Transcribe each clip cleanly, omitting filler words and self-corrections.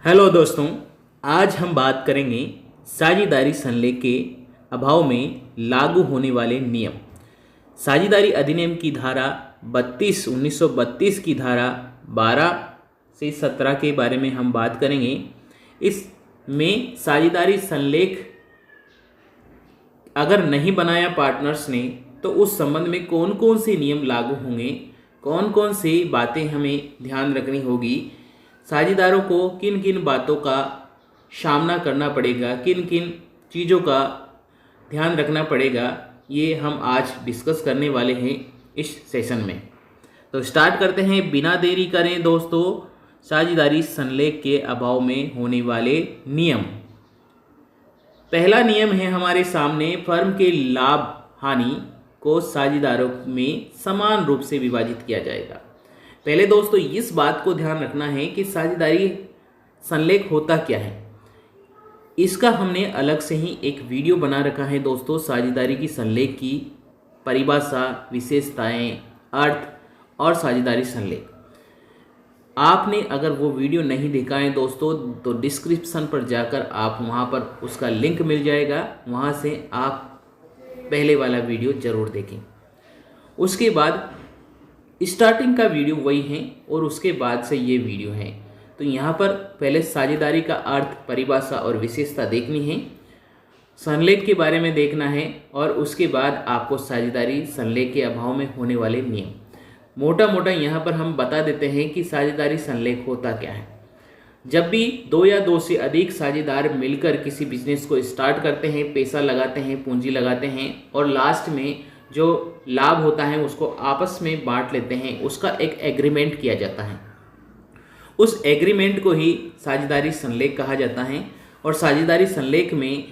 Hello दोस्तों, आज हम बात करेंगे साझेदारी संलेख के अभाव में लागू होने वाले नियम। साझेदारी अधिनियम की धारा 1932 की धारा 12 से 17 के बारे में हम बात करेंगे। इसमें साझेदारी संलेख अगर नहीं बनाया पार्टनर्स ने तो उस संबंध में कौन कौन से नियम लागू होंगे, कौन कौन सी बातें हमें ध्यान रखनी होगी, साझेदारों को किन किन बातों का सामना करना पड़ेगा, किन किन चीज़ों का ध्यान रखना पड़ेगा, ये हम आज डिस्कस करने वाले हैं इस सेशन में। तो स्टार्ट करते हैं, बिना देरी करें दोस्तों। साझेदारी संलेख के अभाव में होने वाले नियम। पहला नियम है हमारे सामने, फर्म के लाभ हानि को साझेदारों में समान रूप से विभाजित किया जाएगा। पहले दोस्तों इस बात को ध्यान रखना है कि साझेदारी संलेख होता क्या है। इसका हमने अलग से ही एक वीडियो बना रखा है दोस्तों। साझेदारी की संलेख की परिभाषा, विशेषताएं, अर्थ और साझेदारी संलेख। आपने अगर वो वीडियो नहीं देखा है दोस्तों तो डिस्क्रिप्शन पर जाकर आप वहाँ पर उसका लिंक मिल जाएगा, वहाँ से आप पहले वाला वीडियो ज़रूर देखें। उसके बाद स्टार्टिंग का वीडियो वही है और उसके बाद से ये वीडियो है। तो यहाँ पर पहले साझेदारी का अर्थ, परिभाषा और विशेषता देखनी है, संलेख के बारे में देखना है और उसके बाद आपको साझेदारी संलेख के अभाव में होने वाले नियम मोटा मोटा यहाँ पर हम बता देते हैं कि साझेदारी संलेख होता क्या है। जब भी दो या दो से अधिक साझेदार मिलकर किसी बिजनेस को स्टार्ट करते हैं, पैसा लगाते हैं, पूंजी लगाते हैं और लास्ट में जो लाभ होता है उसको आपस में बांट लेते हैं, उसका एक एग्रीमेंट किया जाता है। उस एग्रीमेंट को ही साझेदारी संलेख कहा जाता है। और साझेदारी संलेख में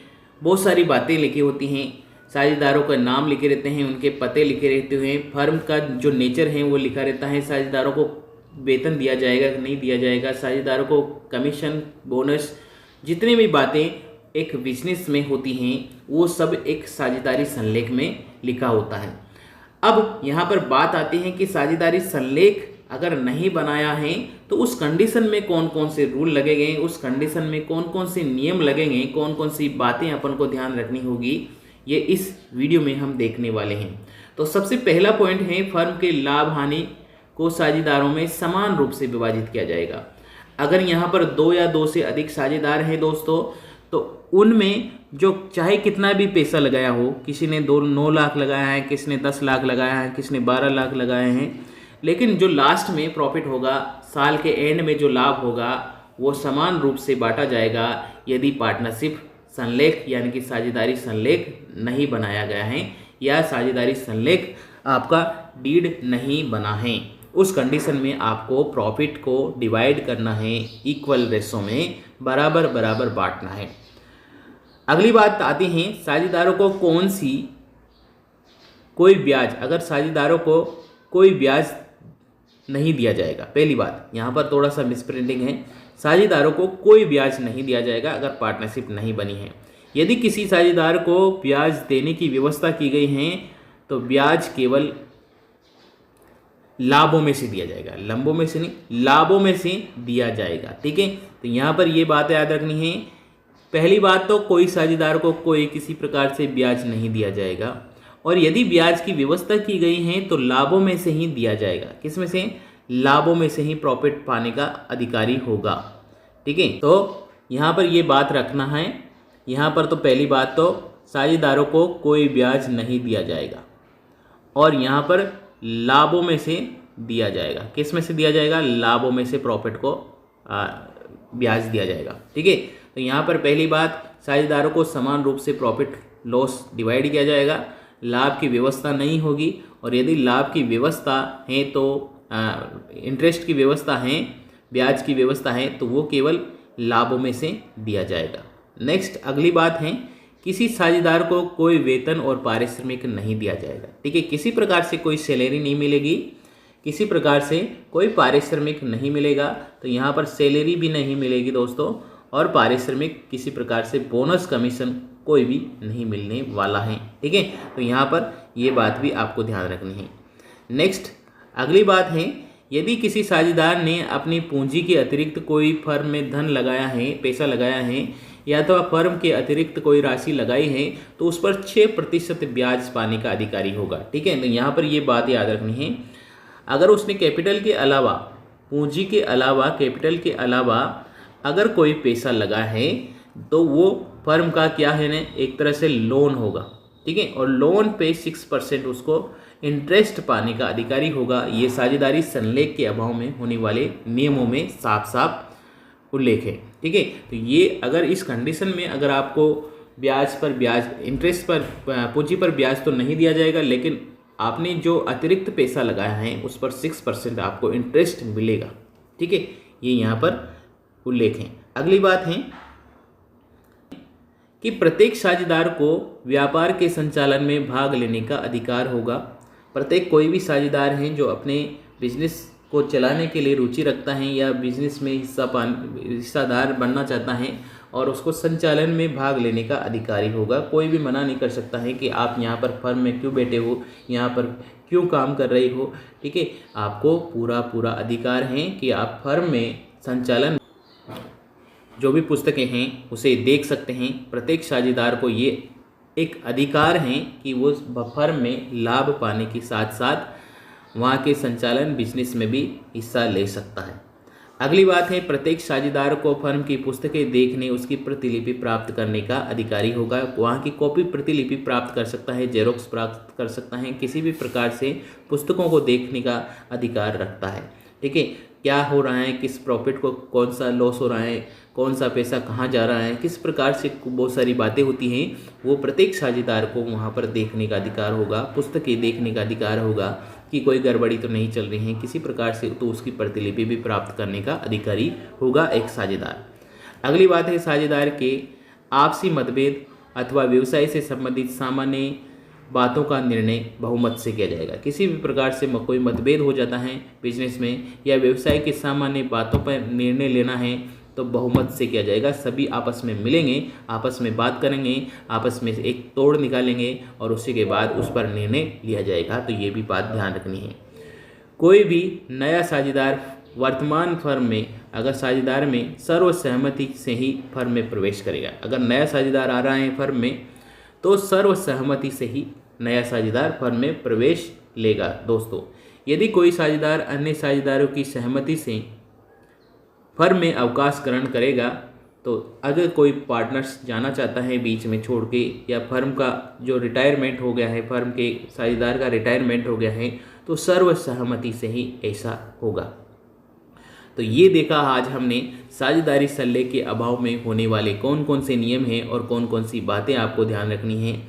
बहुत सारी बातें लिखी होती हैं। साझेदारों का नाम लिखे रहते हैं, उनके पते लिखे रहते हैं, फर्म का जो नेचर है वो लिखा रहता है, साझेदारों को वेतन दिया जाएगा कि नहीं दिया जाएगा, साझेदारों को कमीशन, बोनस, जितनी भी बातें एक बिजनेस में होती हैं वो सब एक साझेदारी संलेख में लिखा होता है। अब यहाँ पर बात आती है कि साझेदारी संलेख अगर नहीं बनाया है तो उस कंडीशन में कौन कौन से रूल लगेंगे, उस कंडीशन में कौन कौन से नियम लगेंगे, कौन कौन सी बातें अपन को ध्यान रखनी होगी, ये इस वीडियो में हम देखने वाले हैं। तो सबसे पहला पॉइंट है, फर्म के लाभ हानि को साझेदारों में समान रूप से विभाजित किया जाएगा। अगर यहाँ पर दो या दो से अधिक साझेदार हैं दोस्तों तो उनमें जो चाहे कितना भी पैसा लगाया हो, किसी ने 9 लाख लगाया है, किसी ने 10 लाख लगाया है, किसी ने 12 लाख लगाए हैं, लेकिन जो लास्ट में प्रॉफिट होगा, साल के एंड में जो लाभ होगा वो समान रूप से बांटा जाएगा यदि पार्टनरशिप संलेख यानी कि साझेदारी संलेख नहीं बनाया गया है या साझेदारी संलेख आपका डीड नहीं बना है। उस कंडीशन में आपको प्रॉफिट को डिवाइड करना है, इक्वल रेशो में बराबर बराबर बांटना है। अगली बात आती है, साझेदारों को कोई ब्याज, अगर साझेदारों को कोई ब्याज नहीं दिया जाएगा। पहली बात यहाँ पर थोड़ा सा मिसप्रिंटिंग है, साझेदारों को कोई ब्याज नहीं दिया जाएगा अगर पार्टनरशिप नहीं बनी है। यदि किसी साझेदार को ब्याज देने की व्यवस्था की गई है तो ब्याज केवल लाभों में से दिया जाएगा, लंबों में से नहीं, लाभों में से दिया जाएगा। ठीक है, तो यहाँ पर ये बात याद रखनी है। पहली बात तो कोई साझेदार को कोई किसी प्रकार से ब्याज नहीं दिया जाएगा और यदि ब्याज की व्यवस्था की गई है तो लाभों में से ही दिया जाएगा। किस में से? लाभों में से ही प्रॉफिट पाने का अधिकारी होगा। ठीक है, तो यहाँ पर ये बात रखना है। यहाँ पर तो पहली बात तो साझेदारों को कोई ब्याज नहीं दिया जाएगा और यहाँ पर लाभों में से दिया जाएगा। किस में से दिया जाएगा? लाभों में से प्रॉफिट को ब्याज दिया जाएगा। ठीक है, तो यहाँ पर पहली बात, साझेदारों को समान रूप से प्रॉफिट लॉस डिवाइड किया जाएगा, लाभ की व्यवस्था नहीं होगी और यदि लाभ की व्यवस्था है तो इंटरेस्ट की व्यवस्था है, ब्याज की व्यवस्था है तो वो केवल लाभों में से दिया जाएगा। नेक्स्ट अगली बात है, किसी साझेदार को कोई वेतन और पारिश्रमिक नहीं दिया जाएगा। ठीक है, किसी प्रकार से कोई सैलरी नहीं मिलेगी, किसी प्रकार से कोई पारिश्रमिक नहीं मिलेगा। तो यहाँ पर सैलरी भी नहीं मिलेगी दोस्तों और पारिश्रमिक, किसी प्रकार से बोनस, कमीशन कोई भी नहीं मिलने वाला है। ठीक है, तो यहाँ पर ये बात भी आपको ध्यान रखनी है। नेक्स्ट अगली बात है, यदि किसी साझेदार ने अपनी पूंजी के अतिरिक्त कोई फर्म में धन लगाया है, पैसा लगाया है, या तो फर्म के अतिरिक्त कोई राशि लगाई है, तो उस पर 6% ब्याज पाने का अधिकारी होगा। ठीक है, तो यहाँ पर ये बात याद रखनी है। अगर उसने कैपिटल के अलावा, पूंजी के अलावा, कैपिटल के अलावा अगर कोई पैसा लगा है तो वो फर्म का क्या है ना, एक तरह से लोन होगा। ठीक है, और लोन पे 6% उसको इंटरेस्ट पाने का अधिकारी होगा। ये साझेदारी संलेख के अभाव में होने वाले नियमों में साफ साफ उल्लेख है। ठीक है, तो ये अगर इस कंडीशन में अगर आपको ब्याज पर ब्याज, इंटरेस्ट पर, पूंजी पर ब्याज तो नहीं दिया जाएगा, लेकिन आपने जो अतिरिक्त पैसा लगाया है उस पर 6% आपको इंटरेस्ट मिलेगा। ठीक है, ये यहाँ पर उल्लेख है। अगली बात है कि प्रत्येक साझेदार को व्यापार के संचालन में भाग लेने का अधिकार होगा। प्रत्येक कोई भी साझेदार हैं जो अपने बिजनेस को चलाने के लिए रुचि रखता है या बिजनेस में हिस्सादार बनना चाहता है और उसको संचालन में भाग लेने का अधिकारी होगा। कोई भी मना नहीं कर सकता है कि आप यहाँ पर फर्म में क्यों बैठे हो, यहाँ पर क्यों काम कर रहे हो। ठीक है, आपको पूरा अधिकार है कि आप फर्म में संचालन जो भी पुस्तकें हैं उसे देख सकते हैं। प्रत्येक साझेदार को ये एक अधिकार है कि वो फर्म में लाभ पाने के साथ साथ वहाँ के संचालन बिजनेस में भी हिस्सा ले सकता है। अगली बात है, प्रत्येक साझेदार को फर्म की पुस्तकें देखने, उसकी प्रतिलिपि प्राप्त करने का अधिकारी होगा। वहाँ की कॉपी प्रतिलिपि प्राप्त कर सकता है, जेरोक्स प्राप्त कर सकता है, किसी भी प्रकार से पुस्तकों को देखने का अधिकार रखता है। ठीक है, क्या हो रहा है, किस प्रॉफिट को, कौन सा लॉस हो रहा है, कौन सा पैसा कहाँ जा रहा है, किस प्रकार से बहुत सारी बातें होती हैं, वो प्रत्येक साझेदार को वहाँ पर देखने का अधिकार होगा, पुस्तकें देखने का अधिकार होगा कि कोई गड़बड़ी तो नहीं चल रही है किसी प्रकार से, तो उसकी प्रतिलिपि भी प्राप्त करने का अधिकारी होगा एक साझेदार। अगली बात है, साझेदार के आपसी मतभेद अथवा व्यवसाय से संबंधित सामान्य बातों का निर्णय बहुमत से किया जाएगा। किसी भी प्रकार से कोई मतभेद हो जाता है बिजनेस में या व्यवसाय के सामान्य बातों पर निर्णय लेना है तो बहुमत से किया जाएगा। सभी आपस में मिलेंगे, आपस में बात करेंगे, आपस में एक तोड़ निकालेंगे और उसी के बाद उस पर निर्णय लिया जाएगा। तो ये भी बात ध्यान रखनी है। कोई भी नया साझेदार वर्तमान फर्म में अगर साझेदार में सर्वसहमति से ही फर्म में प्रवेश करेगा। अगर नया साझेदार आ रहा है फर्म में तो सर्वसहमति से ही नया साझेदार फर्म में प्रवेश लेगा। दोस्तों, यदि कोई साझेदार अन्य साझेदारों की सहमति से फर्म में अवकाश ग्रहण करेगा, तो अगर कोई पार्टनर्स जाना चाहता है बीच में छोड़ के, या फर्म का जो रिटायरमेंट हो गया है, फर्म के साझेदार का रिटायरमेंट हो गया है, तो सर्वसहमति से ही ऐसा होगा। तो ये देखा आज हमने साझेदारी संलेख के अभाव में होने वाले कौन कौन से नियम हैं और कौन कौन सी बातें आपको ध्यान रखनी है।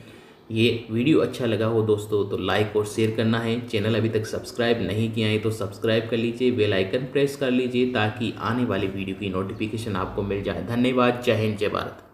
ये वीडियो अच्छा लगा हो दोस्तों तो लाइक और शेयर करना है। चैनल अभी तक सब्सक्राइब नहीं किया है तो सब्सक्राइब कर लीजिए, बेल आइकन प्रेस कर लीजिए ताकि आने वाली वीडियो की नोटिफिकेशन आपको मिल जाए। धन्यवाद। जय हिंद, जय भारत।